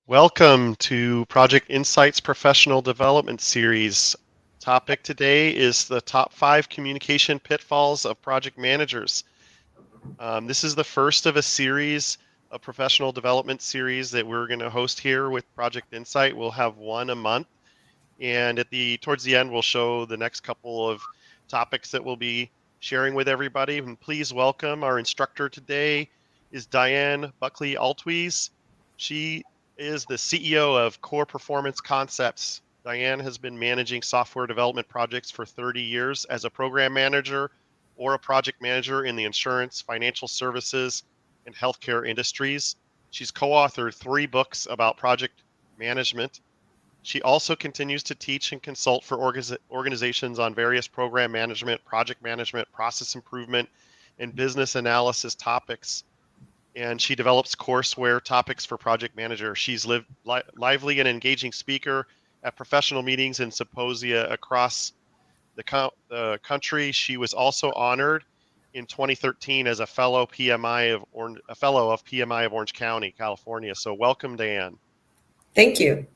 Welcome to Project Insight's Professional Development Series. Topic today is the top 5 communication pitfalls of project managers. This is the first of a series, a professional development series that we're going to host here with Project Insight. We'll have one a month, and towards the end, we'll show the next couple of topics that we'll be sharing with everybody. And please welcome our instructor today is Diane Buckley-Altwies. She is the CEO of Core Performance Concepts. Diane has been managing software development projects for 30 years as a program manager or a project manager in the insurance, financial services, and healthcare industries. She's co-authored 3 books about project management. She also continues to teach and consult for organizations on various program management, project management, process improvement, and business analysis topics. And she develops courseware topics for project manager. She's lively and engaging speaker at professional meetings and symposia across the country. She was also honored in 2013 as a fellow of PMI of Orange County, California. So welcome, Diane. Thank you.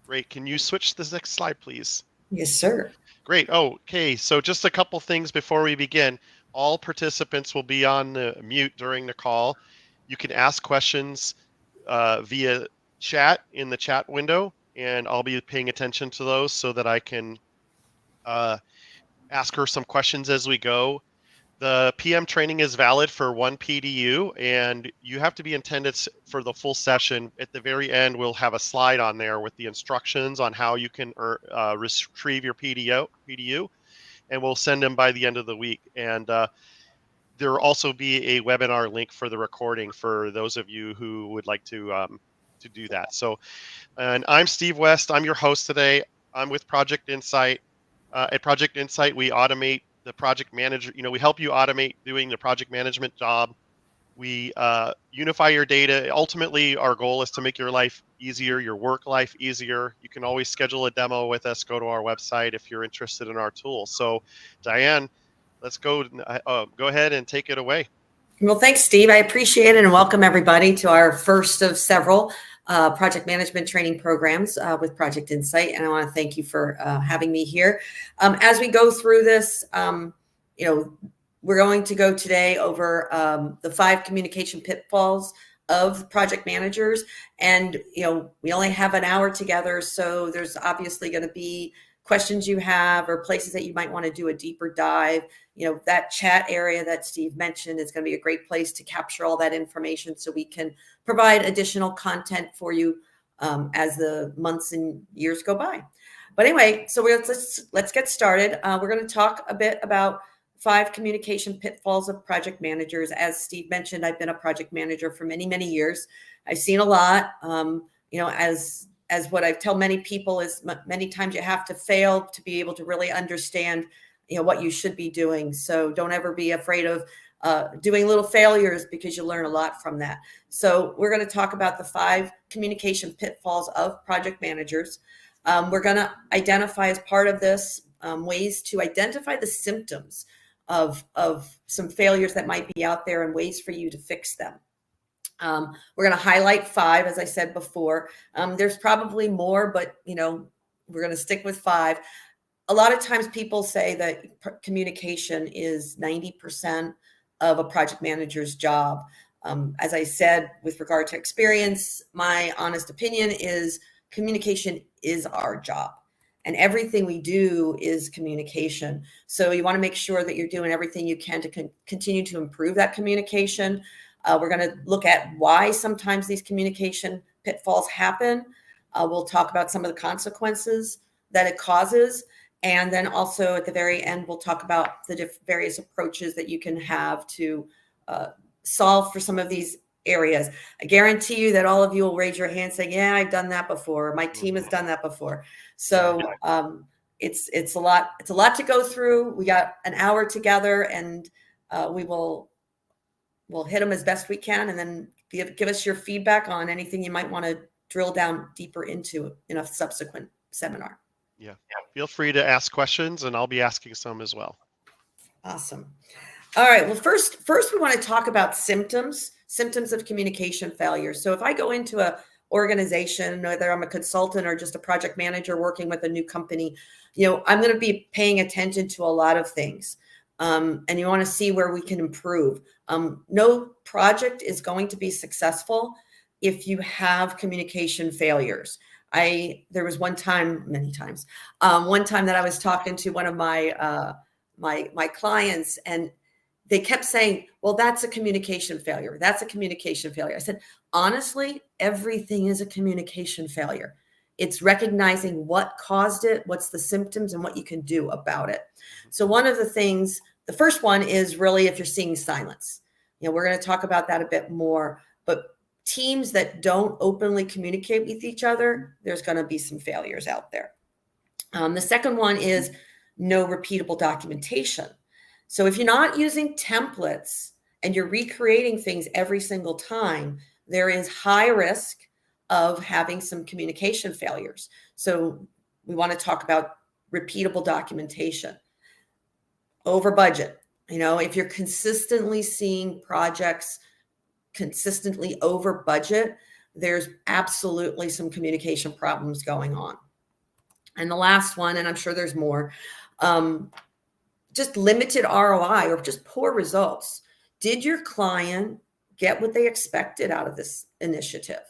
Great. Can you switch to the next slide, please? Yes, sir. Great. Okay. So just a couple things before we begin. All participants will be on the mute during the call. You can ask questions via chat in the chat window, and I'll be paying attention to those so that I can ask her some questions as we go. The PM training is valid for 1 PDU, and you have to be in attendance for the full session. At the very end, we'll have a slide on there with the instructions on how you can retrieve your PDU, and we'll send them by the end of the week. And there will also be a webinar link for the recording for those of you who would like to do that. So, and I'm Steve West. I'm your host today. I'm with Project Insight. At Project Insight, we automate the project manager. We help you automate doing the project management job. We unify your data. Ultimately, our goal is to make your life easier, your work life easier. You can always schedule a demo with us. Go to our website if you're interested in our tool. So, Diane, let's go. Go ahead and take it away. Well, thanks, Steve. I appreciate it, and welcome everybody to our first of several project management training programs with Project Insight. And I want to thank you for having me here. As we go through this, we're going to go today over the 5 communication pitfalls of project managers. And, we only have an hour together, so there's obviously going to be questions you have or places that you might want to do a deeper dive. That chat area that Steve mentioned is going to be a great place to capture all that information so we can provide additional content for you as the months and years go by. But anyway, so let's get started. We're going to talk a bit about 5 communication pitfalls of project managers. As Steve mentioned, I've been a project manager for many, many years. I've seen a lot. As what I tell many people is many times you have to fail to be able to really understand, what you should be doing. So don't ever be afraid of doing little failures, because you learn a lot from that. So we're going to talk about the 5 communication pitfalls of project managers. We're going to identify, as part of this, ways to identify the symptoms of some failures that might be out there and ways for you to fix them. We're going to highlight 5, as I said before. There's probably more, but we're going to stick with 5. A lot of times people say that communication is 90% of a project manager's job. As I said, with regard to experience, my honest opinion is communication is our job. And everything we do is communication. So you want to make sure that you're doing everything you can to continue to improve that communication. We're going to look at why sometimes these communication pitfalls happen. We'll talk about some of the consequences that it causes. And then also at the very end, we'll talk about the various approaches that you can have to solve for some of these areas. I guarantee you that all of you will raise your hand saying, yeah, I've done that before. My team has done that before. So it's a lot to go through. We got an hour together, and we'll hit them as best we can, and then give us your feedback on anything you might want to drill down deeper into in a subsequent seminar. Yeah. Feel free to ask questions, and I'll be asking some as well. Awesome. All right. Well, first we want to talk about symptoms of communication failure. So if I go into a organization, whether I'm a consultant or just a project manager working with a new company, I'm going to be paying attention to a lot of things. And you want to see where we can improve. No project is going to be successful if you have communication failures. There was one time, many times, one time that I was talking to one of my my clients, and they kept saying, well, that's a communication failure. That's a communication failure. I said, honestly, everything is a communication failure. It's recognizing what caused it, what's the symptoms, and what you can do about it. So one of the things, the first one is really if you're seeing silence. We're going to talk about that a bit more, but teams that don't openly communicate with each other, there's going to be some failures out there. The second one is no repeatable documentation. So if you're not using templates and you're recreating things every single time, there is high risk of having some communication failures. So we want to talk about repeatable documentation. Over budget. If you're consistently seeing projects consistently over budget, there's absolutely some communication problems going on. And the last one, and I'm sure there's more, just limited ROI or just poor results. Did your client get what they expected out of this initiative?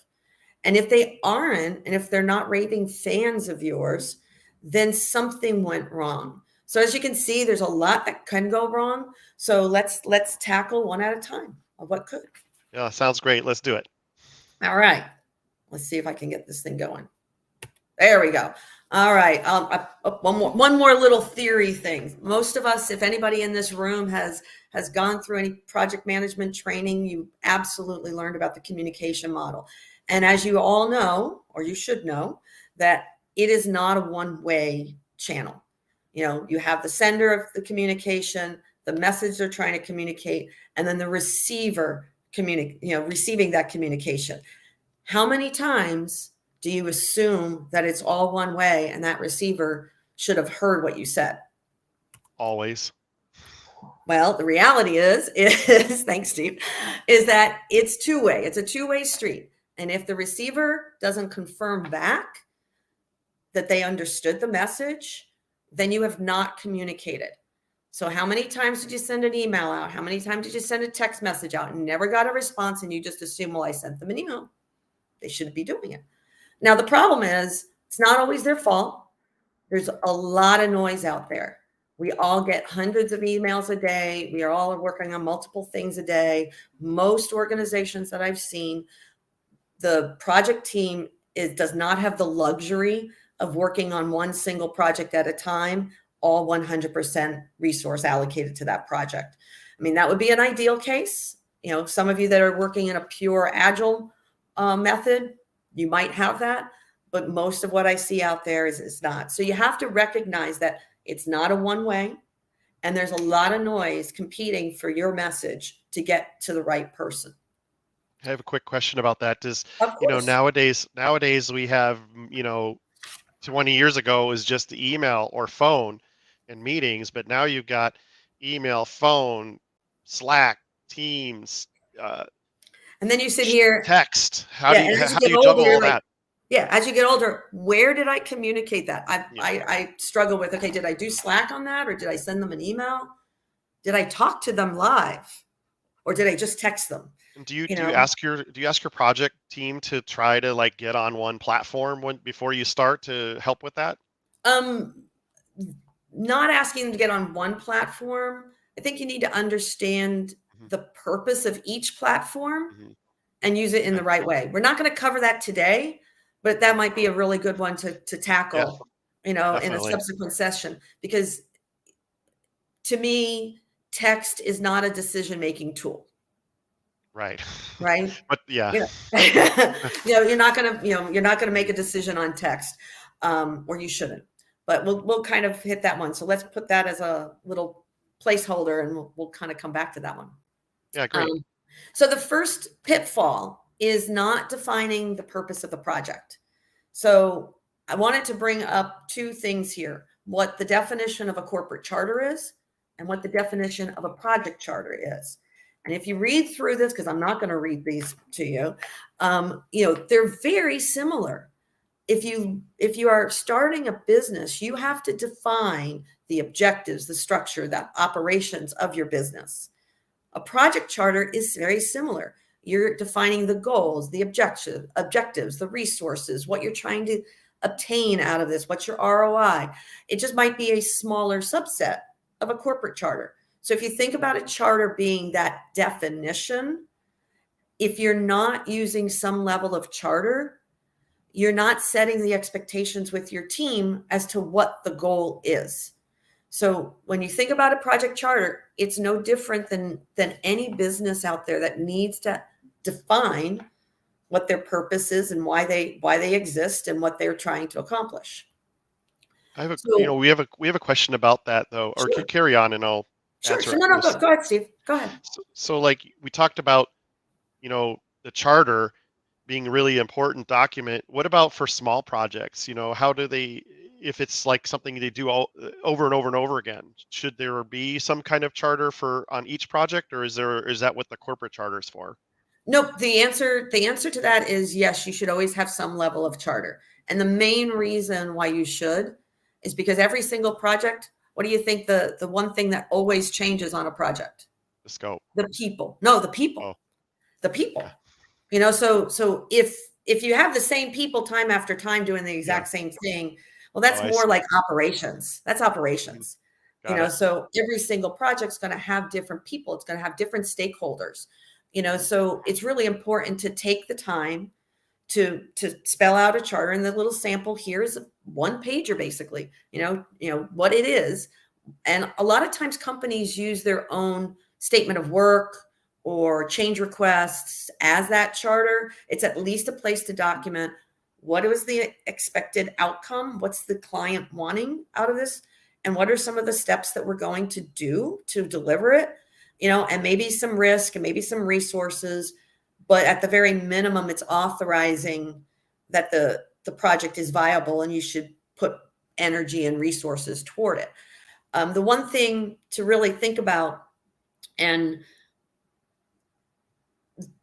And if they aren't, and if they're not raving fans of yours, then something went wrong. So as you can see, there's a lot that can go wrong. So let's tackle one at a time of what could. Yeah, sounds great. Let's do it. All right. Let's see if I can get this thing going. There we go. All right. One more little theory thing. Most of us, if anybody in this room has gone through any project management training, you absolutely learned about the communication model. And as you all know, or you should know, that it is not a one-way channel. You have the sender of the communication, the message they're trying to communicate, and then the receiver receiving that communication. How many times do you assume that it's all one way and that receiver should have heard what you said? Always. Well, the reality is thanks, Steve, is that it's two-way. It's a two-way street. And if the receiver doesn't confirm back that they understood the message, then you have not communicated. So how many times did you send an email out? How many times did you send a text message out and never got a response, and you just assume, well, I sent them an email. They shouldn't be doing it. Now, the problem is it's not always their fault. There's a lot of noise out there. We all get hundreds of emails a day. We are all working on multiple things a day. Most organizations that I've seen, the project team does not have the luxury of working on one single project at a time, all 100% resource allocated to that project. I mean, that would be an ideal case. Some of you that are working in a pure agile method, you might have that, but most of what I see out there is not. So you have to recognize that it's not a one way, and there's a lot of noise competing for your message to get to the right person. I have a quick question about that. Of course. Nowadays we have, 20 years ago it was just email or phone and meetings, but now you've got email, phone, Slack, Teams, and then you sit here, text. How do you older, juggle all that? Yeah, as you get older, where did I communicate that? I struggle with, okay, did I do Slack on that, or did I send them an email? Did I talk to them live, or did I just text them? And do you ask your project team to try to get on one platform before you start to help with that? Not asking them to get on one platform. I think you need to understand the purpose of each platform and use it in the right way. We're not going to cover that today, but that might be a really good one to tackle, in a subsequent session, because to me, text is not a decision-making tool. Right. But yeah. You're not going to make a decision on text, or you shouldn't. But we'll kind of hit that one. So let's put that as a little placeholder, and we'll kind of come back to that one. Yeah, great. So the first pitfall is not defining the purpose of the project. So I wanted to bring up two things here: what the definition of a corporate charter is and what the definition of a project charter is. And if you read through this, because I'm not going to read these to you, they're very similar. If you are starting a business, you have to define the objectives, the structure, the operations of your business. A project charter is very similar. You're defining the goals, the objectives, the resources, what you're trying to obtain out of this, what's your ROI. It just might be a smaller subset of a corporate charter. So if you think about a charter being that definition, if you're not using some level of charter, you're not setting the expectations with your team as to what the goal is. So when you think about a project charter, it's no different than any business out there that needs to define what their purpose is and why they exist and what they're trying to accomplish. I have a, So, we have a question about that though, or sure, carry on and I'll answer sure. it. No, go ahead, Steve. Go ahead. So like we talked about, the charter being a really important document. What about for small projects? How do they, if it's like something they do all over and over and over again, should there be some kind of charter on each project, or is that what the corporate charter is for? Nope. The answer to that is yes, you should always have some level of charter. And the main reason why you should is because every single project, what do you think the one thing that always changes on a project? The scope. The people. No, the people. Oh. The people. Okay. So if you have the same people time after time doing the exact same thing, well, that's more like operations. That's operations. So every single project's going to have different people. It's going to have different stakeholders. So it's really important to take the time to spell out a charter. And the little sample here is a one pager, basically, what it is. And a lot of times companies use their own statement of work or change requests as that charter. It's at least a place to document what was the expected outcome, what's the client wanting out of this, and what are some of the steps that we're going to do to deliver it, and maybe some risk and maybe some resources. But at the very minimum, it's authorizing that the project is viable and you should put energy and resources toward it. The one thing to really think about, and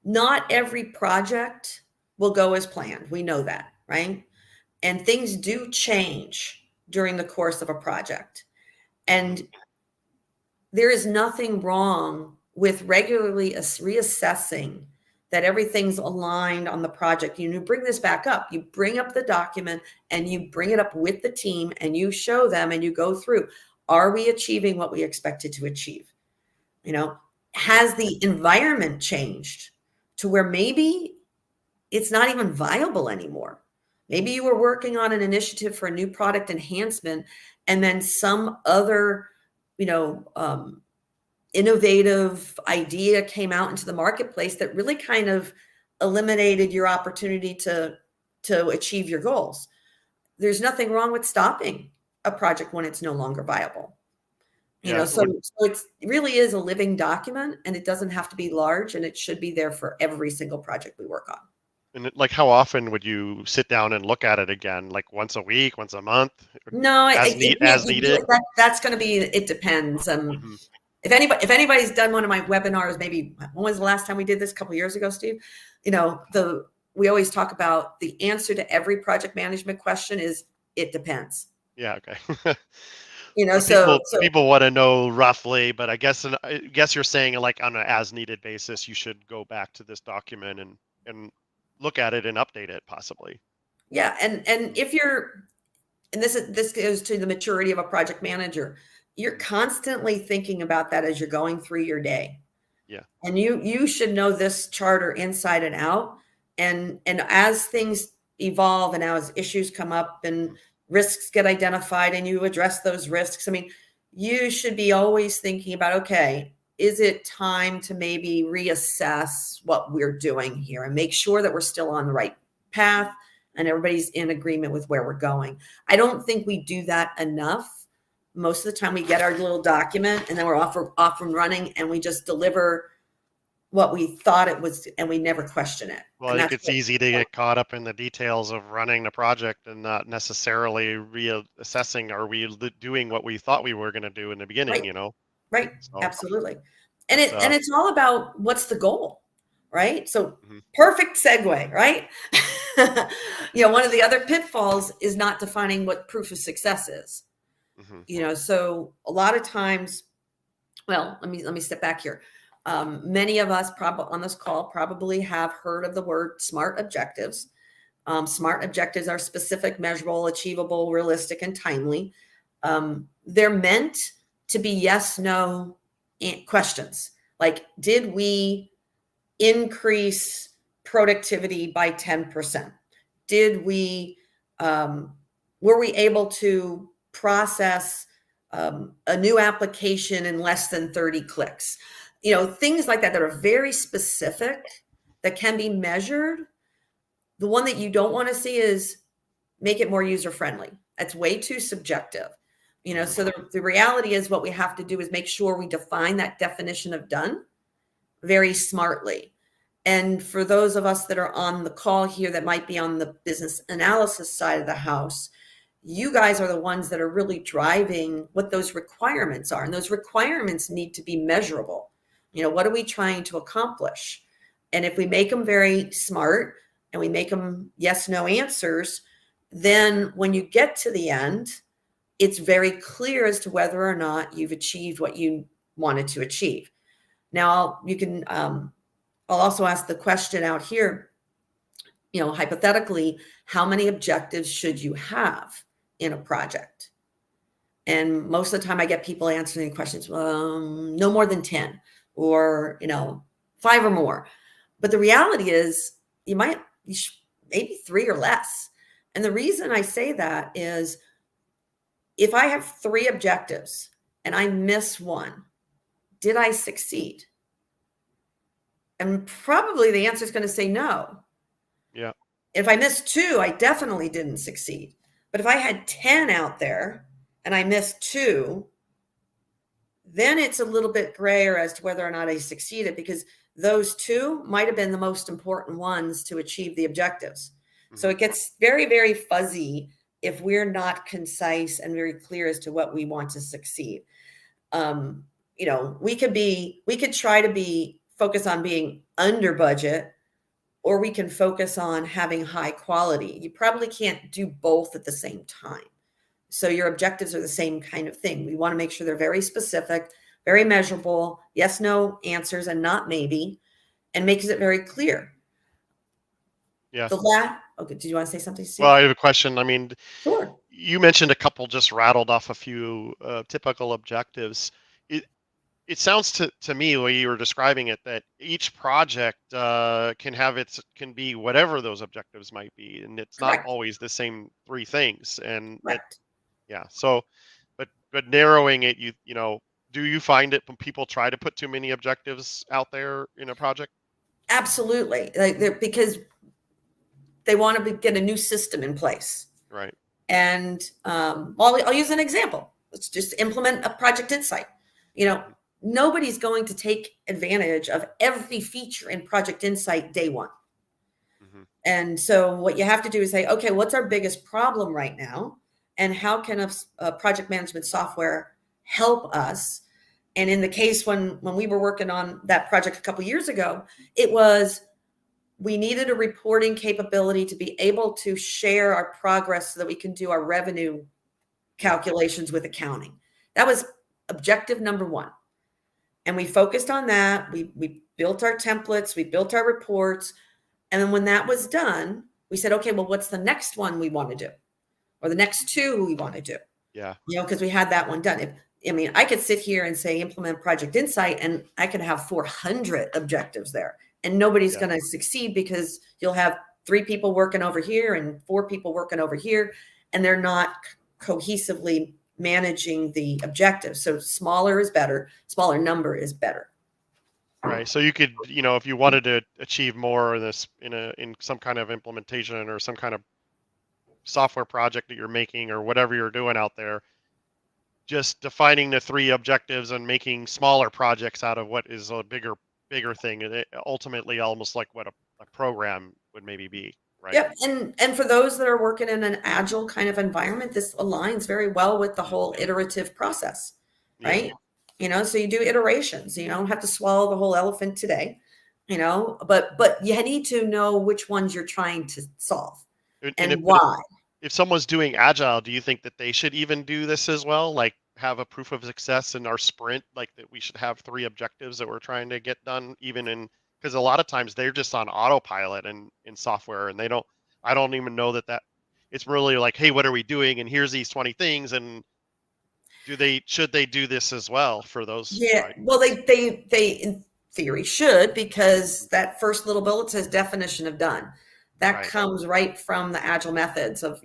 not every project will go as planned. We know that, right? And things do change during the course of a project. And there is nothing wrong with regularly reassessing that everything's aligned on the project. You bring this back up. You bring up the document and you bring it up with the team and you show them and you go through, are we achieving what we expected to achieve? Has the environment changed to where maybe it's not even viable anymore? Maybe you were working on an initiative for a new product enhancement, and then some other, innovative idea came out into the marketplace that really kind of eliminated your opportunity to achieve your goals. There's nothing wrong with stopping a project when it's no longer viable. So it really is a living document, and it doesn't have to be large, and it should be there for every single project we work on. And like, how often would you sit down and look at it again? Like once a week, once a month? No, as needed. That's going to be. It depends. If anybody's done one of my webinars, maybe when was the last time we did this? A couple of years ago, Steve. We always talk about the answer to every project management question is it depends. Yeah. Okay. People want to know roughly, but I guess you're saying like on an as needed basis, you should go back to this document and look at it and update it possibly. Yeah. And if this goes to the maturity of a project manager, you're constantly thinking about that as you're going through your day. Yeah. And you should know this charter inside and out. And as things evolve and as issues come up and risks get identified and you address those risks, you should be always thinking about, okay, is it time to maybe reassess what we're doing here and make sure that we're still on the right path and everybody's in agreement with where we're going? I don't think we do that enough. Most of the time we get our little document and then we're off and running and we just deliver what we thought it was, and we never question it. Well, And I think that's it's easy to get caught up in the details of running the project and not necessarily reassessing, are we doing what we thought we were going to do in the beginning, right, you know? right, So, absolutely. And but, it's all about what's the goal, right? So mhm, perfect segue, right? One of the other pitfalls is not defining what proof of success is. mhm, So a lot of times, well, let me step back here. Many of us probably on this call probably have heard of the word SMART objectives. SMART objectives are specific, measurable, achievable, realistic, and timely. They're meant to be yes, no questions. Like, did we increase productivity by 10%? Did we, were we able to process a new application in less than 30 clicks? Things like that that are very specific, that can be measured. The one that you don't want to see is make it more user friendly. That's way too subjective. mhm. So the reality is what we have to do is make sure we define that definition of done very smartly. And for those of us that are on the call here that might be on the business analysis side of the house, you guys are the ones that are really driving what those requirements are. And those requirements need to be measurable. What are we trying to accomplish? And if we make them very smart and we make them yes, no answers, then when you get to the end, it's very clear as to whether or not you've achieved what you wanted to achieve. Now, I'll also ask the question out here, hypothetically, how many objectives should you have in a project? And most of the time I get people answering questions, no more than 10 or, 5 or more. But the reality is maybe 3 or less. And the reason I say that is if I have 3 objectives and I miss one, did I succeed? And probably the answer is going to say no. Yeah. If I missed 2, I definitely didn't succeed. But if I had 10 out there and I missed 2, then it's a little bit grayer as to whether or not I succeeded, because those 2 might have been the most important ones to achieve the objectives. So Mhm. it gets very, very fuzzy if we're not concise and very clear as to what we want to succeed. We could try to be focus on being under budget, or we can focus on having high quality. You probably can't do both at the same time. So your objectives are the same kind of thing. We want to make sure they're very specific, very measurable, yes, no answers, and not maybe, and makes it very clear. Yeah. Okay, did you want to say something, Well, Steve? I have a question. I mean, Sure. you mentioned a couple, just rattled off a few typical objectives. It sounds to me, the way you were describing it, that each project can be whatever those objectives might be, and it's not Correct. always the same 3 things. And it, Correct. yeah. So, but narrowing it, do you find it when people try to put too many objectives out there in a project? Absolutely. Because they want to get a new system in place. Right. And I'll use an example. Let's just implement a Project Insight. Mhm. Nobody's going to take advantage of every feature in Project Insight day one. Mhm. And so what you have to do is say, okay, what's our biggest problem right now? And how can a project management software help us? And in the case when we were working on that project a couple of years ago, it was we needed a reporting capability to be able to share our progress so that we can do our revenue calculations with accounting. That was objective number 1. And we focused on that. We built our templates, we built our reports. And then when that was done, we said, okay, well, what's the next one we want to do? Or the next 2 we want to do? Yeah. Because we had that one done. I could sit here and say implement Project Insight, and I could have 400 objectives there, and nobody's Yeah. going to succeed because you'll have 3 people working over here and 4 people working over here, and they're not cohesively managing the objectives. So smaller is better. Smaller number is better. Right. So you could, if you wanted to achieve more of this in some kind of implementation or some kind of software project that you're making or whatever you're doing out there, just defining the 3 objectives and making smaller projects out of what is a bigger bigger thing, and ultimately almost like what a program would maybe be, right? Yep. And for those that are working in an agile kind of environment, this aligns very well with the whole iterative process, Yeah. right? So you do iterations. You don't have to swallow the whole elephant today, but you need to know which ones you're trying to solve And and why. if someone's doing agile, do you think that they should even do this as well? Like have a proof of success in our sprint, like that we should have 3 objectives that we're trying to get done, even in, because a lot of times they're just on autopilot and in software, and I don't even know that it's really like, hey, what are we doing? And here's these 20 things. And should they do this as well for those Yeah, well, projects? they in theory should, because that first little bullet says definition of done. That Right. comes right from the agile methods of,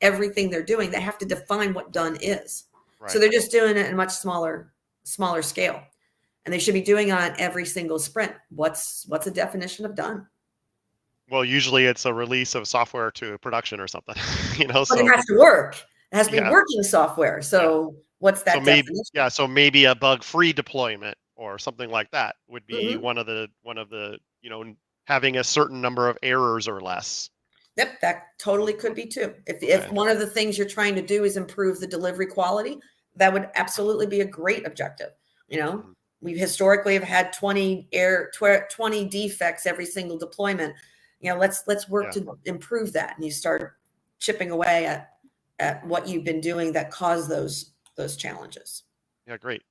everything they're doing. They have to define what done is. So Right. they're just doing it in a much smaller scale. And they should be doing it on every single sprint. What's a definition of done? Well, usually it's a release of software to production or something, But it so has to work. It has to be yeah, working software. yeah. So what's So that definition? so maybe a bug-free deployment or something like that would be Mhm. one of the, having a certain number of errors or less. Yep, that totally could be too. If Okay. one of the things you're trying to do is improve the delivery quality, that would absolutely be a great objective. You know, Mhm. we historically have had 20 defects every single deployment. Let's work Yeah. to improve that, and you start chipping away at what you've been doing that caused those challenges. Yeah, great.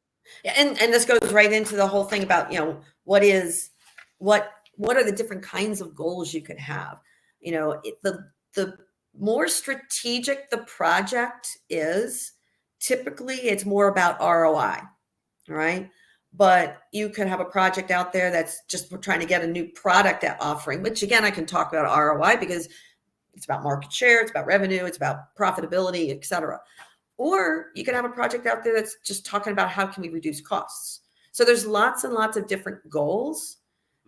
Yeah, and this goes right into the whole thing about, what is what are the different kinds of goals you could have. The more strategic the project is, typically it's more about ROI, all right? But you could have a project out there that's just trying to get a new product offering, which again, I can talk about ROI because it's about market share, it's about revenue, it's about profitability, et cetera. Or you can have a project out there that's just talking about how can we reduce costs. So there's lots and lots of different goals.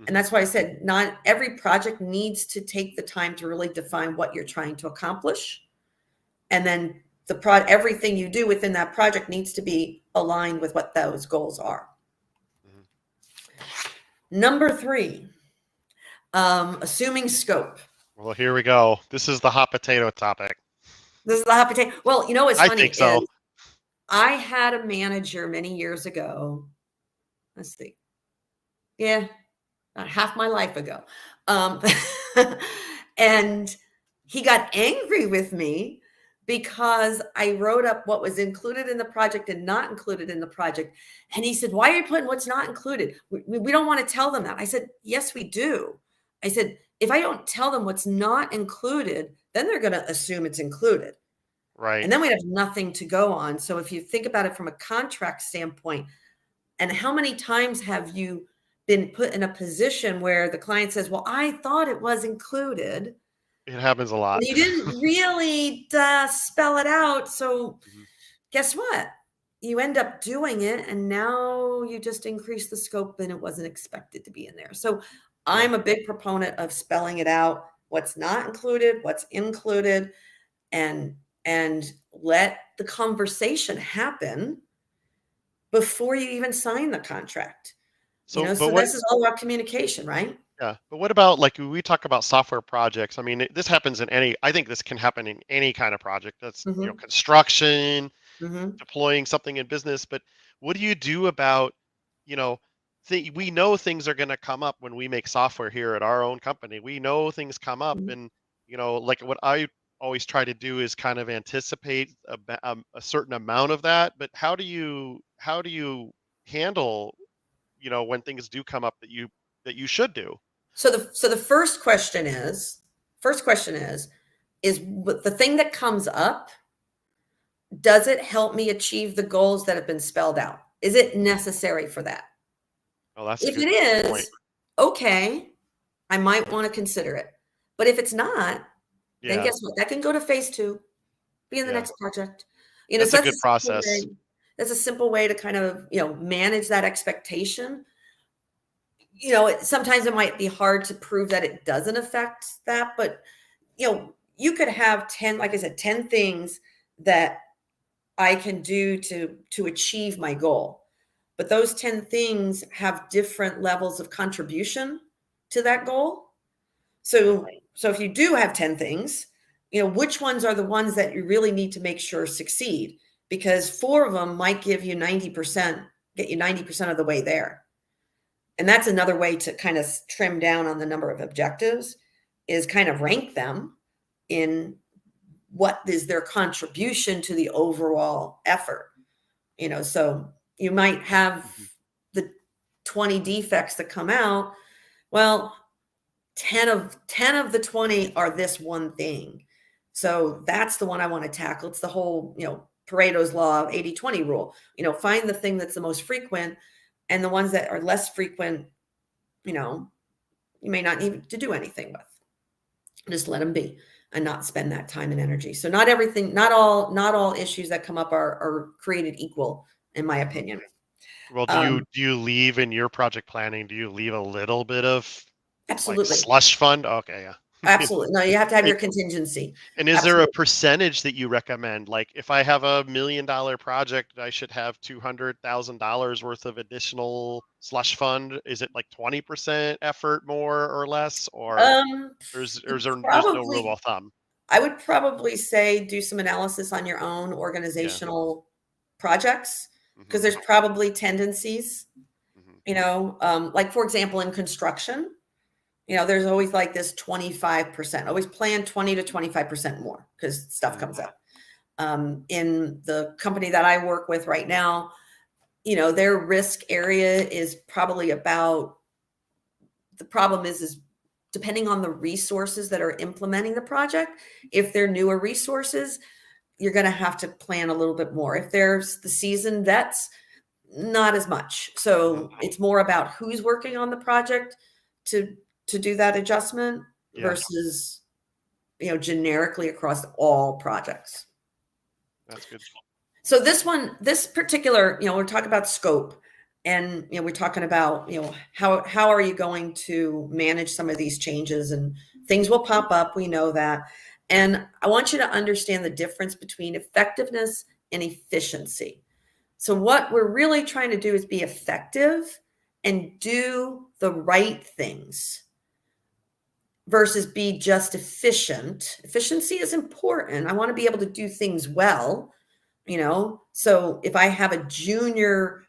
And Mhm. that's why I said not every project needs to take the time to really define what you're trying to accomplish. And then everything you do within that project needs to be aligned with what those goals are. Mhm. Number 3, assuming scope. Well, here we go. This is the hot potato topic. This is the hot potato. Well, what's I funny think is so. I had a manager many years ago. Let's see. Yeah, about half my life ago. Um, and he got angry with me because I wrote up what was included in the project and not included in the project. And he said, "Why are you putting what's not included? We don't want to tell them that." I said, "Yes, we do." I said, "If I don't tell them what's not included, then they're going to assume it's included. Right. And then we have nothing to go on." So if you think about it from a contract standpoint, and how many times have you been put in a position where the client says, "Well, I thought it was included," It happens a and lot. you didn't really spell it out. So Mhm. guess what? You end up doing it, and now you just increase the scope, and it wasn't expected to be in there. So Yeah. I'm a big proponent of spelling it out, what's not included, what's included, and let the conversation happen before you even sign the contract. So, but So this is all about communication, right? yeah, but what about like when we talk about software projects? I mean, this happens in I think this can happen in any kind of project. That's, Mhm, construction, mhm, deploying something in business. But what do you do about, you know, we know things are going to come up when we make software here at our own company. We know things come up, mhm. and, like what I always try to do is kind of anticipate a certain amount of that. But how do you handle, when things do come up that you should do? So the first question is the thing that comes up, does it help me achieve the goals that have been spelled out? Is it necessary for that? Oh, that's a If it good point. is, okay, I might want to consider it. But if it's not, then Yeah, guess what? That can go to phase 2, be in the yeah. next project. That's So a good process. that's a simple way to kind of, manage that expectation. Sometimes it might be hard to prove that it doesn't affect that, but you could have 10, like I said, 10 things that I can do to achieve my goal. but those 10 things have different levels of contribution to that goal. So if you do have 10 things, which ones are the ones that you really need to make sure succeed? Because 4 of them might give you 90%, get you 90% of the way there. And that's another way to kind of trim down on the number of objectives, is kind of rank them in what is their contribution to the overall effort. So you might have the 20 defects that come out. Well, 10 of the 20 are this one thing. So that's the one I want to tackle. It's the whole, Pareto's law of 80-20 rule. Find the thing that's the most frequent, and the ones that are less frequent, you may not need to do anything with. Just let them be and not spend that time and energy. So not all issues that come up are created equal, in my opinion. Well, do you leave in your project planning? Do you leave a little bit of absolutely slush fund? Okay, yeah. Absolutely. No, you have to have your contingency. And is there a percentage that you recommend? Like, if I have $1 million project, I should have $200,000 worth of additional slush fund. Is it like 20% effort, more or less, or there's no rule of thumb? I would probably say do some analysis on your own organizational projects, because there's probably tendencies, like, for example, in construction, there's always like this 25%, always plan 20 to 25% more because stuff comes up. In the company that I work with right now, their risk area is probably about, the problem is depending on the resources that are implementing the project. If they're newer resources, you're going to have to plan a little bit more. If there's the seasoned vets, not as much. So it's more about who's working on the project to do that adjustment versus, generically across all projects. That's good. So this particular, we're talking about scope, and, we're talking about, how are you going to manage some of these changes, and things will pop up. We know that. And I want you to understand the difference between effectiveness and efficiency. So what we're really trying to do is be effective and do the right things versus be just efficient. Efficiency is important. I want to be able to do things well, So if I have a junior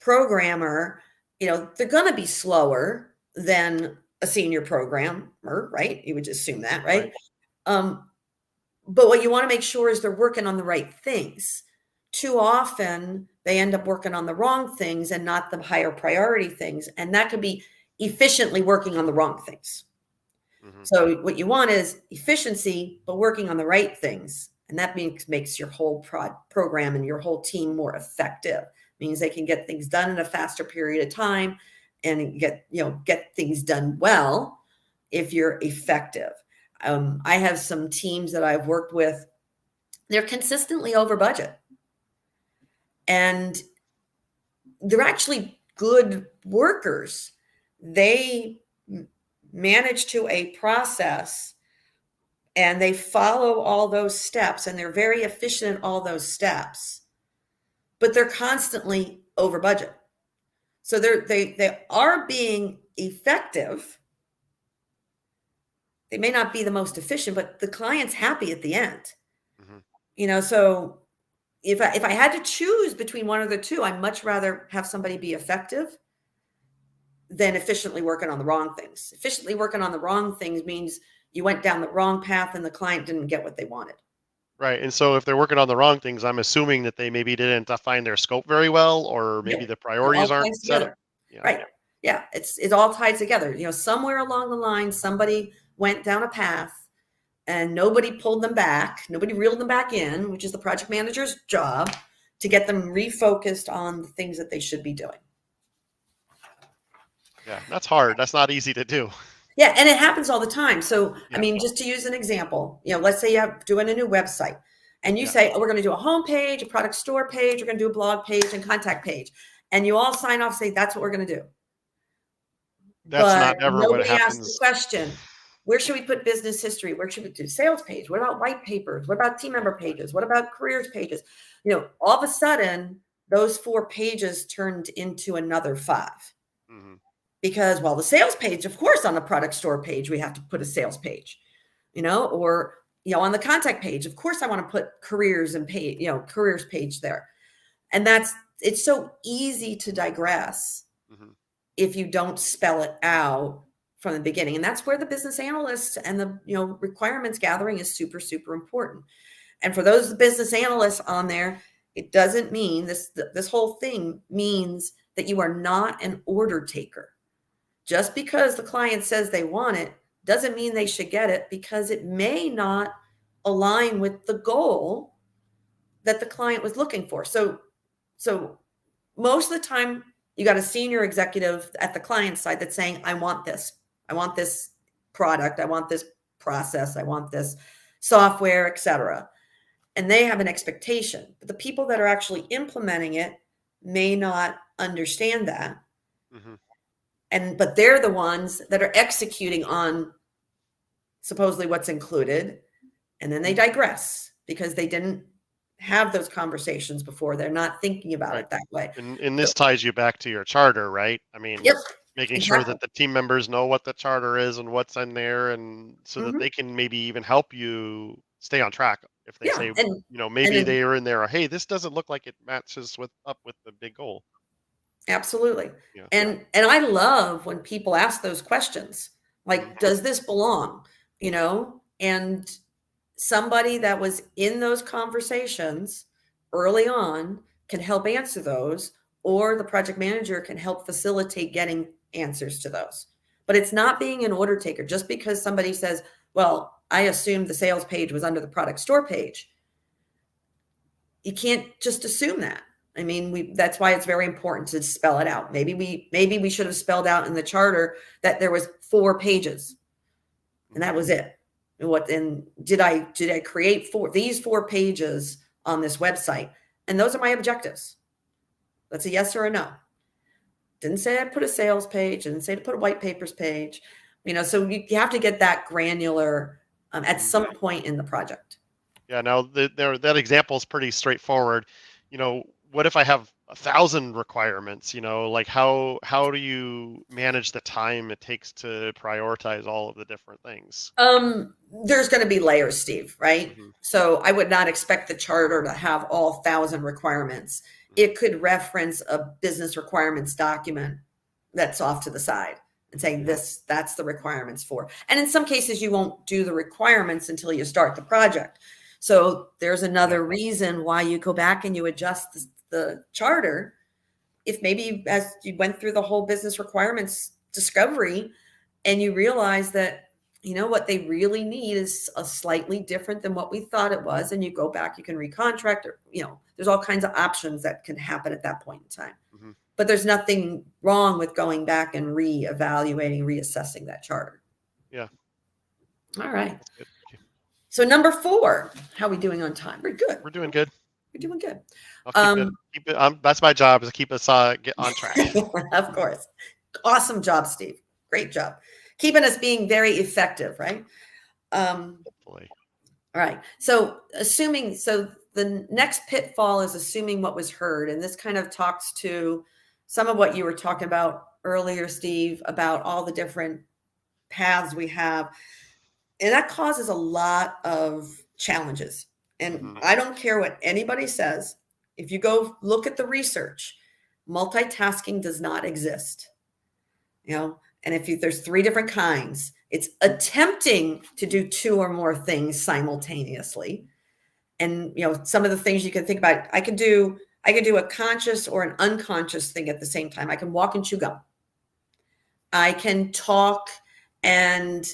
programmer, they're going to be slower than a senior programmer, right? You would just assume that, right? But what you want to make sure is they're working on the right things. Too often they end up working on the wrong things and not the higher priority things. And that could be efficiently working on the wrong things. So what you want is efficiency, but working on the right things. And that makes your whole program and your whole team more effective. It means they can get things done in a faster period of time and get things done well if you're effective. I have some teams that I've worked with. They're consistently over budget. And they're actually good workers. They manage to a process and they follow all those steps, and they're very efficient at all those steps, but they're constantly over budget. So they are being effective. They may not be the most efficient, but the client's happy at the end. So if I had to choose between one of the two, I'd much rather have somebody be effective than efficiently working on the wrong things. Efficiently working on the wrong things means you went down the wrong path and the client didn't get what they wanted. Right. And so if they're working on the wrong things, I'm assuming that they maybe didn't define their scope very well, or maybe the priorities aren't set up. Right. Yeah. It all ties together. Somewhere along the line, somebody went down a path and nobody pulled them back. Nobody reeled them back in, which is the project manager's job, to get them refocused on the things that they should be doing. Yeah, that's hard. That's not easy to do. Yeah, and it happens all the time. So, I mean, just to use an example, let's say you're doing a new website, and you say, we're going to do a home page, a product store page, we're going to do a blog page and contact page. And you all sign off, say, that's what we're going to do. That's not ever what happens. Nobody asks the question, where should we put business history? Where should we do sales page? What about white papers? What about team member pages? What about careers pages? All of a sudden, those 4 pages turned into another 5. Mm-hmm. Because, well, the sales page, of course, on the product store page, we have to put a sales page, or, on the contact page, of course, I want to put careers and page, careers page there. And it's so easy to digress Mm-hmm. if you don't spell it out from the beginning. And that's where the business analyst and the, requirements gathering is super, super important. And for those business analysts on there, it doesn't mean this whole thing means that you are not an order taker. Just because the client says they want it doesn't mean they should get it, because it may not align with the goal that the client was looking for. So most of the time you got a senior executive at the client side that's saying, I want this product, I want this process, I want this software, etc. And they have an expectation, but the people that are actually implementing it may not understand that. Mm-hmm. But they're the ones that are executing on supposedly what's included. And then they digress because they didn't have those conversations before. They're not thinking about Right. it that way. And this ties you back to your charter, right? I mean, Yep, making sure exactly. that the team members know what the charter is and what's in there, and so that they can maybe even help you stay on track if they Yeah. say, And maybe then, they are in there, hey, this doesn't look like it matches up with the big goal. absolutely. Yeah. And I love when people ask those questions, like, Mm-hmm. does this belong? And somebody that was in those conversations early on can help answer those, or the project manager can help facilitate getting answers to those. But it's not being an order taker. Just because somebody says, well, I assumed the sales page was under the product store page, you can't just assume that. I mean, that's why it's very important to spell it out. Maybe we should have spelled out in the charter that there was 4 pages and that was it. And did I create these 4 pages on this website? And those are my objectives. That's a yes or a no. Didn't say I put a sales page, didn't say to put a white papers page, so you have to get that granular at some point in the project. Yeah. Now that example is pretty straightforward. What if I have 1,000 requirements? Like how do you manage the time it takes to prioritize all of the different things? There's going to be layers, Steve, right? Mm-hmm. So I would not expect the charter to have all 1,000 requirements. Mm-hmm. It could reference a business requirements document that's off to the side and saying that's the requirements for. And in some cases, you won't do the requirements until you start the project. So there's another reason why you go back and you adjust the charter. If maybe as you went through the whole business requirements discovery and you realize that, what they really need is a slightly different than what we thought it was, and you go back, you can recontract, or, there's all kinds of options that can happen at that point in time. Mm-hmm. But there's nothing wrong with going back and reevaluating, reassessing that charter. Yeah. All right. Okay. So number 4, how are we doing on time? We're good. We're doing good. We're doing good. I'll keep it. That's my job, is to keep us get on track. Of course. Awesome job, Steve. Great job. Keeping us being very effective, right? Hopefully. All right. So the next pitfall is assuming what was heard. And this kind of talks to some of what you were talking about earlier, Steve, about all the different paths we have. And that causes a lot of challenges. And I don't care what anybody says. If you go look at the research, multitasking does not exist. And if there's 3 different kinds, it's attempting to do 2 or more things simultaneously. And, some of the things you can think about, I could do a conscious or an unconscious thing at the same time. I can walk and chew gum. I can talk and,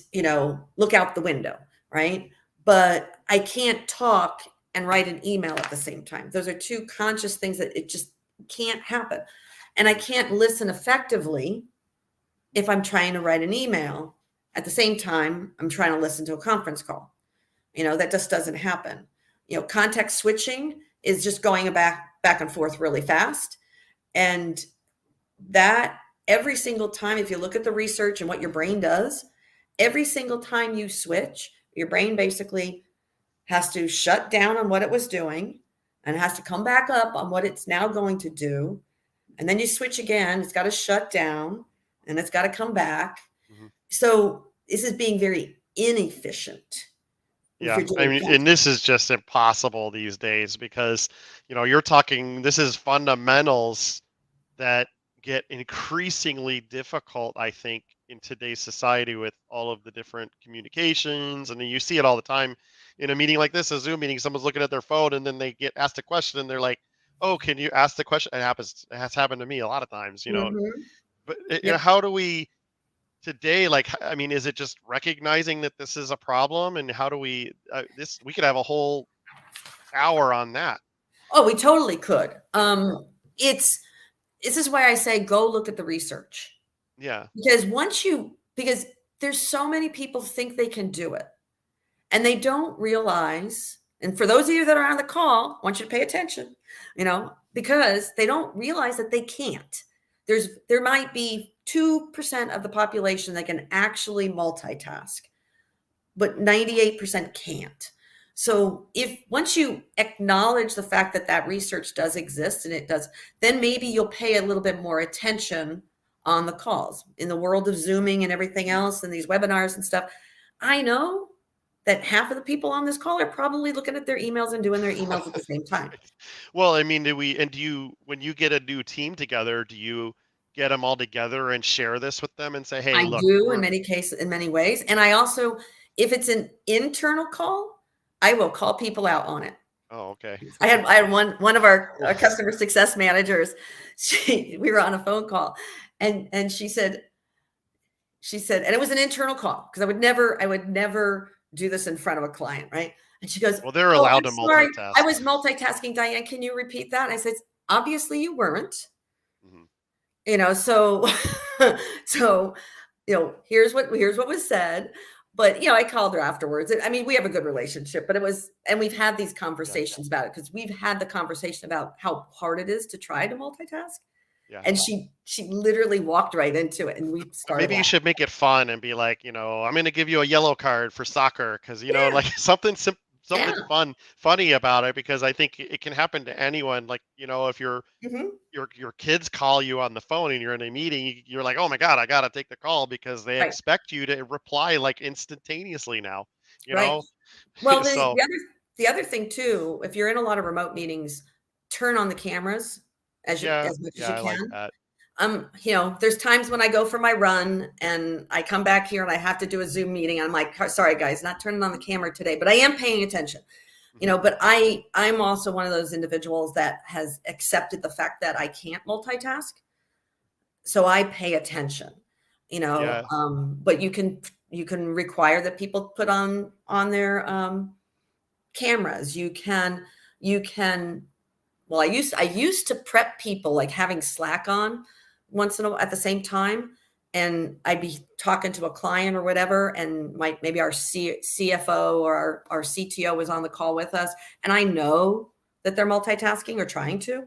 look out the window, right? But I can't talk and write an email at the same time. Those are 2 conscious things that it just can't happen. And I can't listen effectively if I'm trying to write an email at the same time I'm trying to listen to a conference call. That just doesn't happen. Context switching is just going back and forth really fast. And that every single time, if you look at the research and what your brain does, every single time you switch, your brain basically has to shut down on what it was doing and it has to come back up on what it's now going to do. And then you switch again, it's got to shut down and it's got to come back. Mhm. So this is being very inefficient. Yeah, I mean, and this is just impossible these days because, you're talking, this is fundamentals that get increasingly difficult, I think, in today's society with all of the different communications. And you see it all the time in a meeting like this, a Zoom meeting, someone's looking at their phone and then they get asked a question and they're like, oh, can you ask the question? It has happened to me a lot of times, Mhm. but Yep. how do we today, like, I mean, is it just recognizing that this is a problem, and how do we, we could have a whole hour on that. Oh, we totally could. Yeah. It's this is why I say go look at the research. Yeah. Because there's so many people think they can do it and they don't realize, and for those of you that are on the call, I want you to pay attention, because they don't realize that they can't. There might be 2% of the population that can actually multitask, but 98% can't. So once you acknowledge the fact that that research does exist, and it does, then maybe you'll pay a little bit more attention on the calls. In the world of Zooming and everything else and these webinars and stuff, I know that half of the people on this call are probably looking at their emails and doing their emails at the same time. Well, I mean, when you get a new team together, do you get them all together and share this with them and say, hey, I look, do in many cases, in many ways. And I also, if it's an internal call, I will call people out on it. oh, okay. I had one of our customer success managers. We were on a phone call, and she said, and it was an internal call because I would never do this in front of a client, right? And she goes, Well, they're "Oh, allowed I'm to sorry, multitask. I was multitasking, Diane. Can you repeat that?" And I said, "Obviously, you weren't." Mhm. So so here's what was said. But I called her afterwards. I mean, we have a good relationship, but and we've had these Yeah. conversations about it because we've had the conversation about how hard it is to try to multitask. Yeah. And she literally walked right into it, and we But started maybe you laughing. should make it fun and be like, I'm going to give you a yellow card for soccer because, Yeah, like something yeah. funny about it, because I think it can happen to anyone. Like, if Mhm. your kids call you on the phone and you're in a meeting, you're like, oh my God, I got to take the call because they Right, expect you to reply like instantaneously now, you right. know? Well, So the other thing too, if you're in a lot of remote meetings, turn on the cameras yeah, as much as yeah, you I like can. that. There's times when I go for my run and I come back here and I have to do a Zoom meeting. I'm like, sorry guys, not turning on the camera today, but I am paying attention. Mhm. But I'm also one of those individuals that has accepted the fact that I can't multitask. So I pay attention, Yeah. but you can require that people put on their cameras. You can well, I used to prep people like having Slack on once in a while at the same time, and I'd be talking to a client or whatever, and maybe our CFO or our CTO was on the call with us, and I know that they're multitasking or trying to,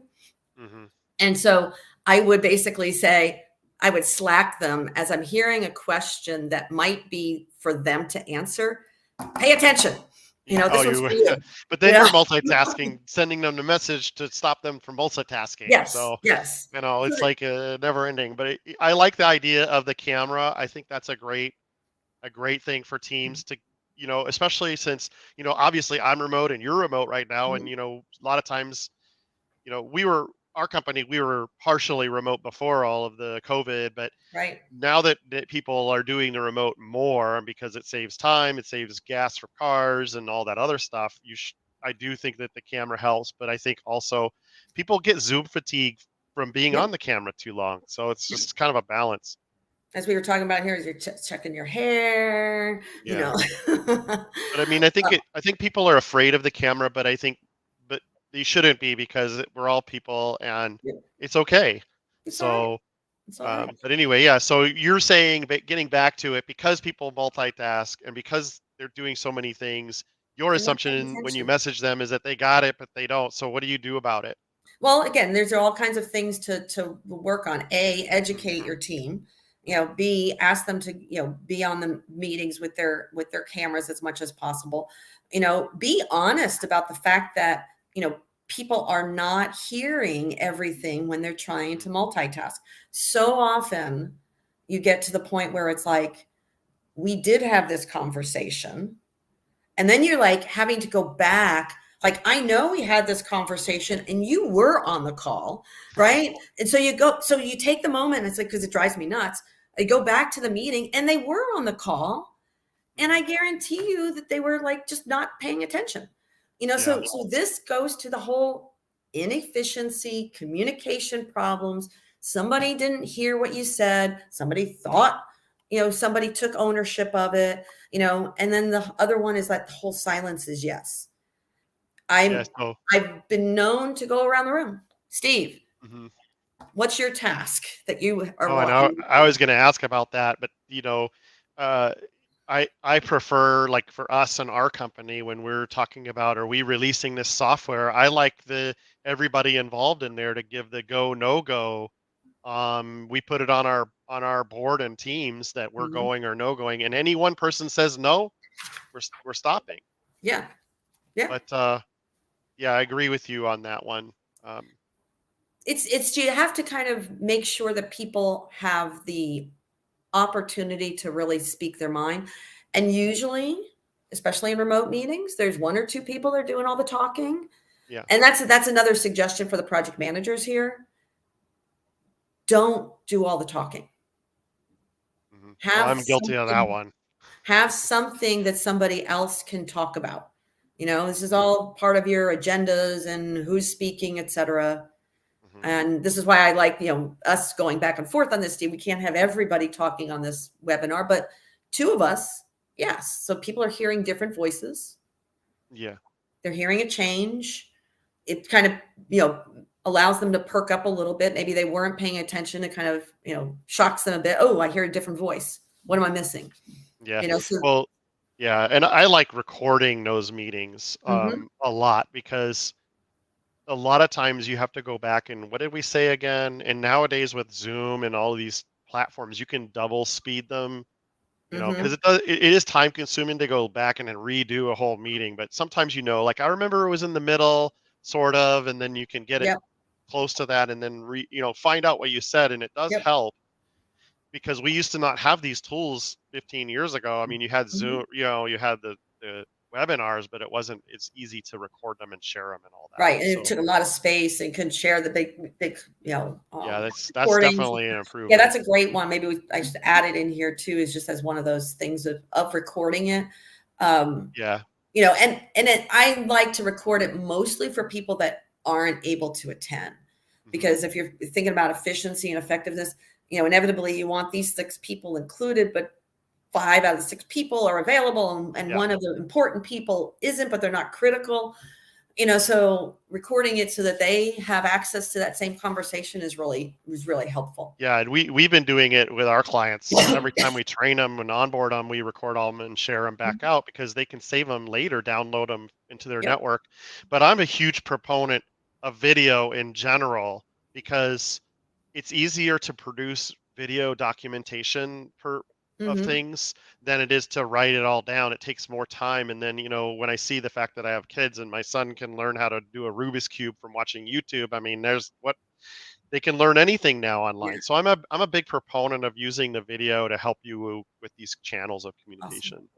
Hmm. and so I would basically say I would Slack them as I'm hearing a question that might be for them to answer. Pay attention. Oh, This one's for you. but then Yeah. you're multitasking, sending them the message to stop them from multitasking. Yes. So, Yes. it's like a never ending, but I like the idea of the camera. I think that's a great thing for teams to, especially since, obviously I'm remote and you're remote right now. And, Mhm. a lot of times, our company, we were partially remote before all of the COVID, but Right. now that people are doing the remote more because it saves time, it saves gas for cars and all that other stuff, I do think that the camera helps, but I think also people get Zoom fatigue from being Yep. on the camera too long. So it's Yep. just kind of a balance. As we were talking about here, is you're checking your hair, Yeah. But I mean, I think people are afraid of the camera, but they shouldn't be because we're all people and Yep. it's okay. It's all right. So, It's all right. but anyway, yeah. So you're saying, getting back to it, because people multitask and because they're doing so many things, your They're not paying assumption when you attention. message them is that they got it, but they don't. So what do you do about it? Well, again, there's all kinds of things to work on. A, educate your team. B, ask them to, be on the meetings with their cameras as much as possible. Be honest about the fact that, people are not hearing everything when they're trying to multitask. So often you get to the point where it's like, we did have this conversation, and then you're like having to go back. Like, I know we had this conversation and you were on the call, right? And so you take the moment, and it's like, because it drives me nuts. I go back to the meeting and they were on the call, and I guarantee you that they were like just not paying attention. So this goes to the whole inefficiency, communication problems. Somebody didn't hear what you said. Somebody thought, somebody took ownership of it, and then the other one is that the whole silence is yes. I've been known to go around the room. Steve, what's your task that you are? I was going to ask about that, but I prefer, like, for us and our company, when we're talking about, are we releasing this software, I like everybody involved in there to give the go, no go. We put it on our board and teams that we're going or no going, and any one person says no, we're stopping. Yeah. But I agree with you on that one. It's you have to kind of make sure that people have the opportunity to really speak their mind. And usually, especially in remote meetings, there's one or two people that are doing all the talking. Yeah. And that's another suggestion for the project managers here. Don't do all the talking. I'm guilty of that one. Have something that somebody else can talk about. This is all part of your agendas and who's speaking, etc. And this is why I like, us going back and forth on this, Steve. We can't have everybody talking on this webinar, but two of us, yes. So people are hearing different voices. Yeah. They're hearing a change. It kind of, allows them to perk up a little bit. Maybe they weren't paying attention. It kind of, shocks them a bit. Oh, I hear a different voice. What am I missing? Yeah. And I like recording those meetings a lot, because a lot of times you have to go back and, what did we say again? And nowadays with Zoom and all of these platforms, you can double speed them, because it is time consuming to go back and then redo a whole meeting. But sometimes, like, I remember it was in the middle, sort of, and then you can get it close to that, and then find out what you said. And it does help, because we used to not have these tools 15 years ago. I mean, you had Zoom, you had the webinars, but it wasn't as easy to record them and share them and all that. Right. And it took a lot of space, and couldn't share the big, that's definitely an improvement. Yeah, that's a great one. Maybe I should add it in here too, is just as one of those things of recording it. And I like to record it mostly for people that aren't able to attend, because if you're thinking about efficiency and effectiveness, inevitably you want these 6 people included, but 5 out of the 6 people are available, and one of the important people isn't, but they're not critical. So recording it so that they have access to that same conversation was really helpful. Yeah, and we've been doing it with our clients. Every time we train them and onboard them, we record them and share them back out, because they can save them later, download them into their network. But I'm a huge proponent of video in general, because it's easier to produce video documentation of things than it is to write it all down. It takes more time. And then, when I see the fact that I have kids and my son can learn how to do a Rubik's Cube from watching YouTube, I mean, they can learn anything now online. Yeah. So I'm a big proponent of using the video to help you with these channels of communication. Awesome.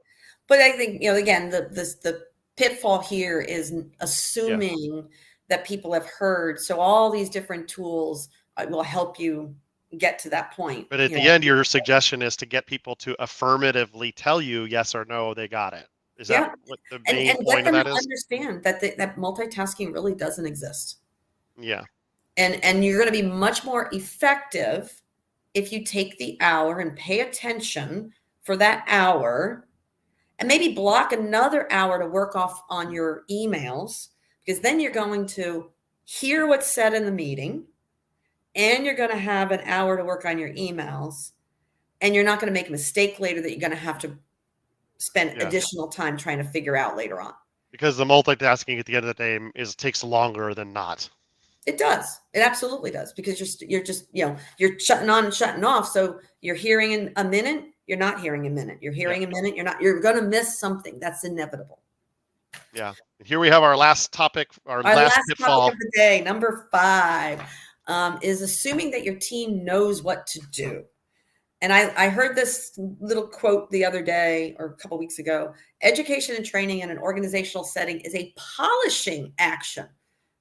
But I think, again, the pitfall here is assuming that people have heard. So all these different tools will help you get to that point. But at the end, your suggestion is to get people to affirmatively tell you yes or no, they got it. Is that what the main point of that is? Understand that multitasking really doesn't exist. Yeah. And you're going to be much more effective if you take the hour and pay attention for that hour, and maybe block another hour to work off on your emails, because then you're going to hear what's said in the meeting, and you're going to have an hour to work on your emails, and you're not going to make a mistake later that you're going to have to spend additional time trying to figure out later on. Because the multitasking at the end of the day takes longer than not. It does. It absolutely does, because you're just you're shutting on and shutting off. So you're hearing in a minute, you're not hearing a minute. You're hearing a minute, you're not. You're going to miss something. That's inevitable. Yeah. Here we have our last topic, our Our last last topic pitfall. of the day, number 5, is assuming that your team knows what to do. And I heard this little quote the other day or a couple weeks ago. Education and training in an organizational setting is a polishing action,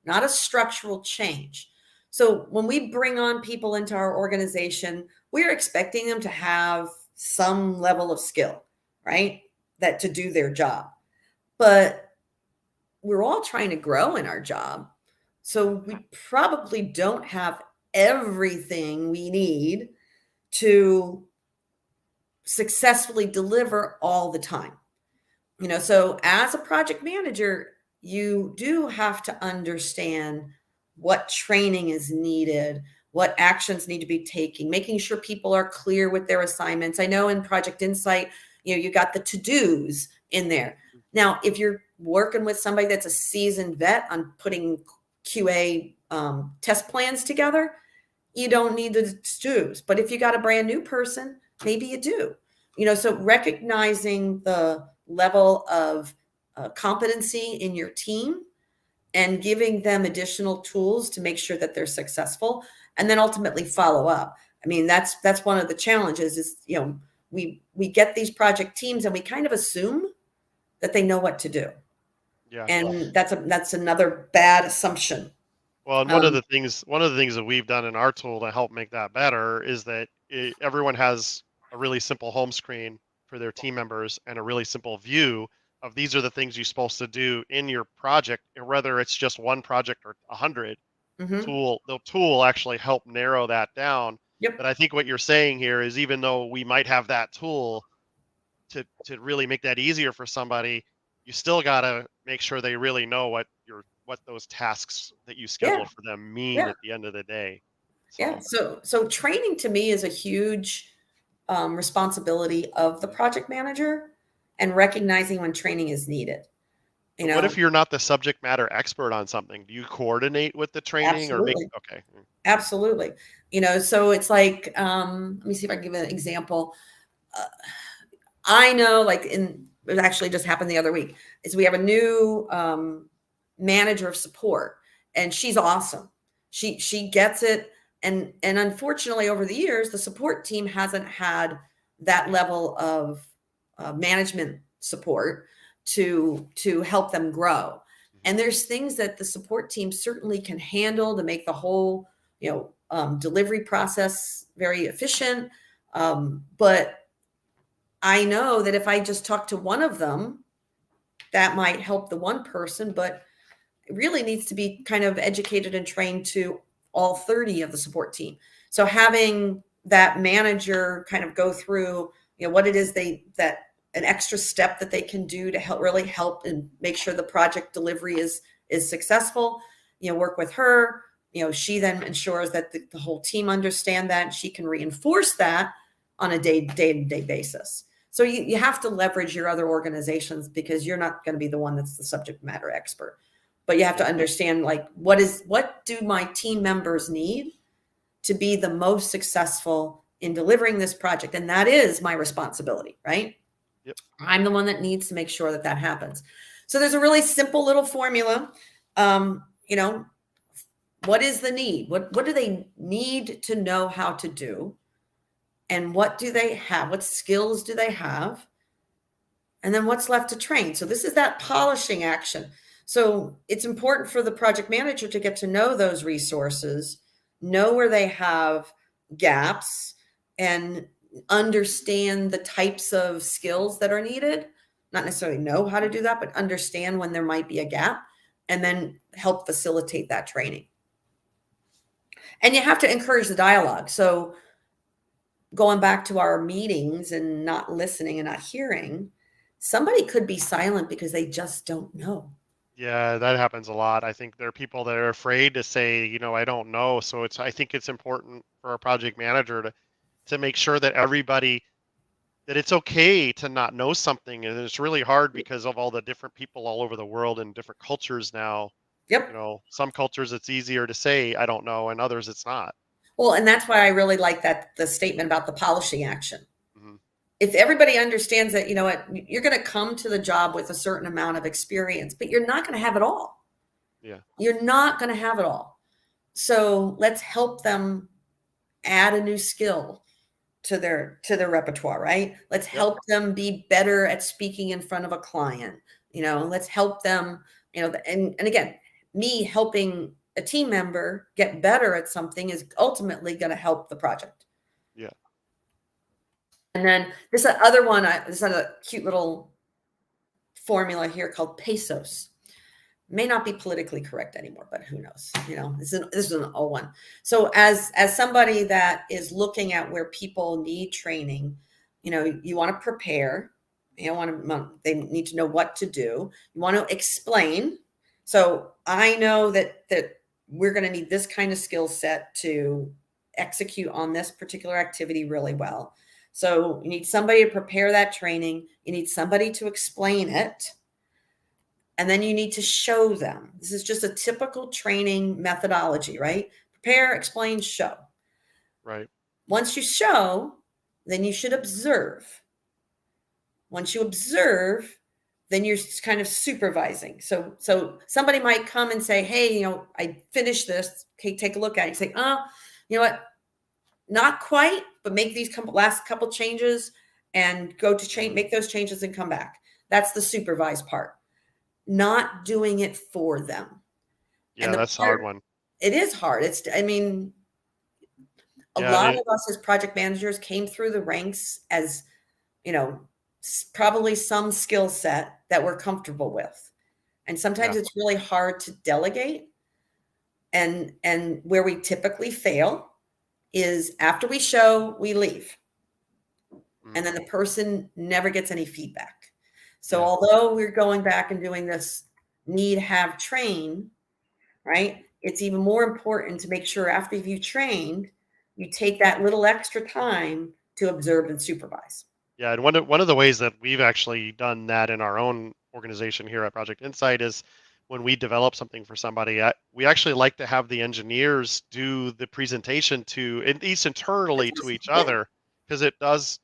not a structural change. So when we bring on people into our organization, we're expecting them to have some level of skill, right? That to do their job. But we're all trying to grow in our job. So we probably don't have everything we need to successfully deliver all the time. So as a project manager, you do have to understand what training is needed, what actions need to be taken, making sure people are clear with their assignments. I know in Project Insight, you got the to-dos in there. Now, if you're working with somebody that's a seasoned vet on putting QA test plans together, you don't need the to-dos. But if you got a brand new person, maybe you do. So recognizing the level of competency in your team and giving them additional tools to make sure that they're successful, and then ultimately follow up. I mean, that's one of the challenges is, we get these project teams and we kind of assume that they know what to do. Yeah. And that's another bad assumption. Well, and one of the things that we've done in our tool to help make that better is that everyone has a really simple home screen for their team members and a really simple view of these are the things you're supposed to do in your project, and whether it's just one project or 100. Mm-hmm. The tool will actually help narrow that down. Yep. But I think what you're saying here is even though we might have that tool to really make that easier for somebody, you still got to make sure they really know what those tasks that you Yeah. schedule for them mean Yeah. at the end of the day. Yeah. So So training to me is a huge responsibility of the project manager, and recognizing when training is needed. You but what know, if you're not the subject matter expert on something? Do you coordinate with the training or make absolutely, okay? absolutely. So it's like, let me see if I can give an example. Uh, I know, like it actually just happened the other week. Is we have a new manager of support, and she's awesome. She gets it, and unfortunately, over the years, the support team hasn't had that level of management support to help them grow. Mhm. And there's things that the support team certainly can handle to make the whole delivery process very efficient. But I know that if I just talk to one of them, that might help the one person, but it really needs to be kind of educated and trained to all 30 of the support team. So having that manager kind of go through, what it is that an extra step that they can do to really help and make sure the project delivery is successful, work with her. She then ensures that the whole team understand that, and she can reinforce that on a day-to-day basis. So you have to leverage your other organizations, because you're not going to be the one that's the subject matter expert. But you have to Yeah. understand, like, what do my team members need to be the most successful in delivering this project? And that is my responsibility, right? Yep. I'm the one that needs to make sure that that happens. So there's a really simple little formula. What is the need? What do they need to know how to do? And what do they have? What skills do they have? And then what's left to train? So this is that polishing action. So it's important for the project manager to get to know those resources, know where they have gaps, and understand the types of skills that are needed. Not necessarily know how to do that, but understand when there might be a gap, and then help facilitate that training. And you have to encourage the dialogue. So going back to our meetings and not listening and not hearing, somebody could be silent because they just don't know. Yeah, that happens a lot. I think there are people that are afraid to say, I don't know. So I think it's important for a project manager to make sure that everybody that it's okay to not know something. And it's really hard because of all the different people all over the world and different cultures now. Yep. Some cultures it's easier to say I don't know, and others it's not. Well, and that's why I really like the statement about the polishing action. Hmm. if everybody understands that, you know what, you're going to come to the job with a certain amount of experience, but you're not going to have it all. Yeah. You're not going to have it all. So let's help them add a new skill to their repertoire, right? Let's help them be better at speaking in front of a client. You know, let's help them, you know, and again, me helping a team member get better at something is ultimately going to help the project. Yeah. And then this other one, this other cute little formula here called pesos. May not be politically correct anymore, but who knows? You know, this is an old one. So as somebody that is looking at where people need training, you know, you want to prepare. You they need to know what to do. You want to explain. So I know that we're going to need this kind of skill set to execute on this particular activity really well. So you need somebody to prepare that training. You need somebody to explain it. And then you need to show them. This is just a typical training methodology, right? Prepare, explain, show. Right. Once you show, then you should observe. Once you observe, then you're kind of supervising. So somebody might come and say, hey, you know, I finished this. Okay, take a look at it. You say, oh, you know what? Not quite, but make these last couple changes and go to change, make those changes and come back. That's the supervised part. Not doing it for them. Yeah, that's a hard one. It is hard. I mean, a lot of us as project managers came through the ranks as, you know, probably some skill set that we're comfortable with. And sometimes it's really hard to delegate. And where we typically fail is after we show, we leave. And then the person never gets any feedback. So although we're going back and doing this need, have, train, right? It's even more important to make sure after you've trained, you take that little extra time to observe and supervise. Yeah, and one of the ways that we've actually done that in our own organization here at Project Insight is when we develop something for somebody, we actually like to have the engineers do the presentation to, at least internally, to each other, because it does,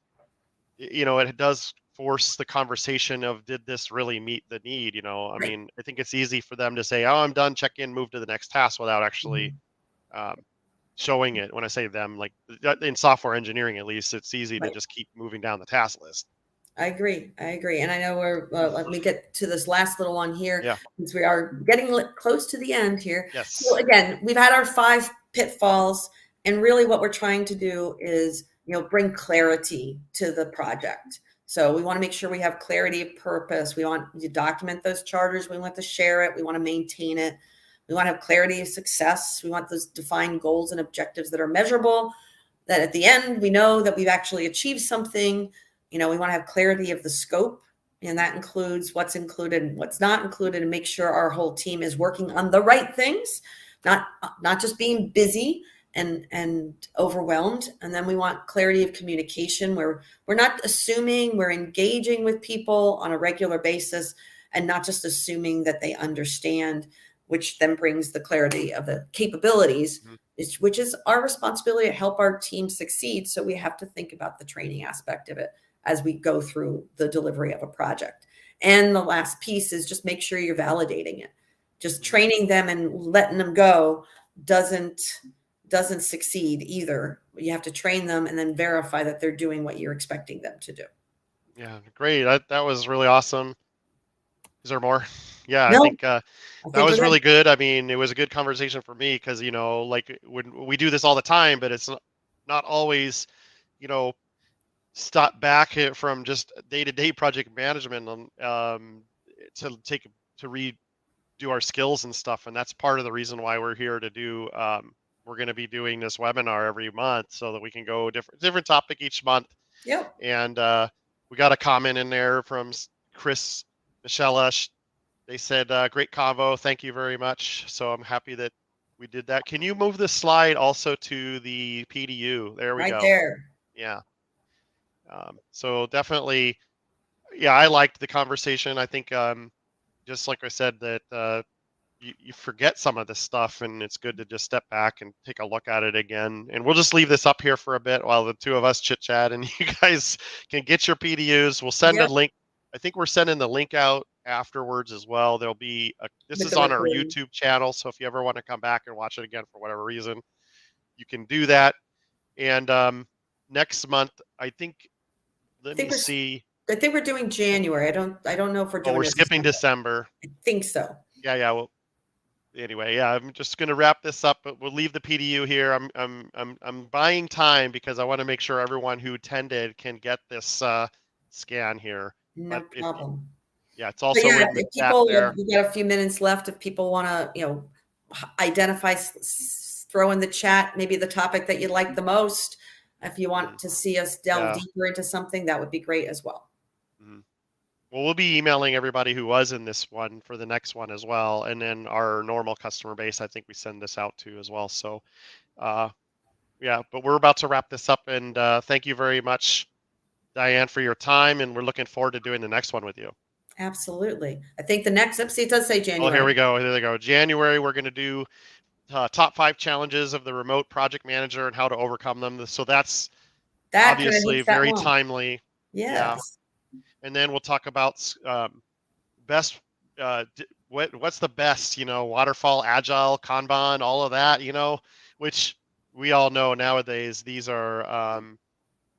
you know, it does force the conversation of, did this really meet the need? You know, I mean, I think it's easy for them to say, oh, I'm done, check in, move to the next task, without actually showing it. When I say them, like in software engineering, at least, it's easy to just keep moving down the task list. I agree. And I know let me get to this last little one here, since we are getting close to the end here. Yes. So again, we've had our 5 pitfalls, and really what we're trying to do is, you know, bring clarity to the project. So we want to make sure we have clarity of purpose. We want to document those charters. We want to share it. We want to maintain it. We want to have clarity of success. We want those defined goals and objectives that are measurable, that at the end, we know that we've actually achieved something. You know, we want to have clarity of the scope, and that includes what's included and what's not included, and make sure our whole team is working on the right things, not just being busy and overwhelmed. And then we want clarity of communication, where we're not assuming, we're engaging with people on a regular basis, and not just assuming that they understand, which then brings the clarity of the capabilities, which is our responsibility to help our team succeed. So we have to think about the training aspect of it as we go through the delivery of a project. And the last piece is just make sure you're validating it. Just training them and letting them go doesn't succeed either. You have to train them and then verify that they're doing what you're expecting them to do. Yeah, great. That was really awesome. Is there more? Yeah, No, I think that was really good. I mean, it was a good conversation for me because, you know, like when we do this all the time, but it's not always, you know, stop back from just day-to-day project management to redo our skills and stuff. And that's part of the reason why we're here to do. We're going to be doing this webinar every month so that we can go different topic each month. Yep. And we got a comment in there from Chris Michelle. They said, great convo. Thank you very much. So I'm happy that we did that. Can you move this slide also to the PDU? There we go. Right there. Yeah. So definitely, yeah, I liked the conversation. I think, just like I said, that you forget some of this stuff, and it's good to just step back and take a look at it again. And we'll just leave this up here for a bit while the two of us chit chat, and you guys can get your PDUs. We'll send a Yep. link. I think we're sending the link out afterwards as well. There'll be this With is the on our recording. YouTube channel, so if you ever want to come back and watch it again for whatever reason, you can do that. And next month, I think. Let me see. I think we're doing January. I don't know if we're Oh, doing we're it skipping December. December. I think so. Yeah. Well, anyway, yeah, I'm just going to wrap this up, but we'll leave the PDU here. I'm buying time because I want to make sure everyone who attended can get this scan here. No But problem. yeah, it's But also yeah, in the if chat people, there. we got a few minutes left. If people want to, identify, throw in the chat, maybe the topic that you like the most. If you want to see us delve Yeah. deeper into something, that would be great as well. Well, we'll be emailing everybody who was in this one for the next one as well, and then our normal customer base, I think we send this out to as well. So, yeah, but we're about to wrap this up, and thank you very much, Diane, for your time, and we're looking forward to doing the next one with you. Absolutely. I think the next episode, it does say January. Oh, here we go. Here we go. January, we're going to do top 5 challenges of the remote project manager and how to overcome them. So that's obviously very timely. Yes. Yeah. And then we'll talk about best, what's the best, waterfall, agile, Kanban, all of that, which we all know nowadays, these are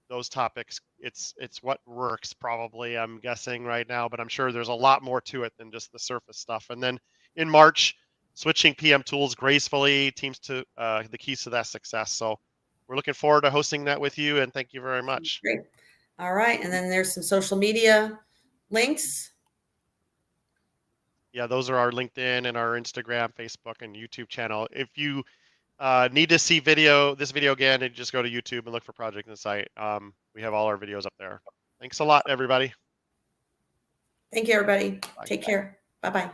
those topics. It's what works probably, I'm guessing right now, but I'm sure there's a lot more to it than just the surface stuff. And then in March, switching PM tools gracefully, teams to the keys to that success. So we're looking forward to hosting that with you, and thank you very much. Great. All right. And then there's some social media links. Yeah, those are our LinkedIn and our Instagram, Facebook, and YouTube channel. If you need to see this video again, and just go to YouTube and look for Project Insight. We have all our videos up there. Thanks a lot, everybody. Thank you, everybody. Bye. Take care. Bye-bye.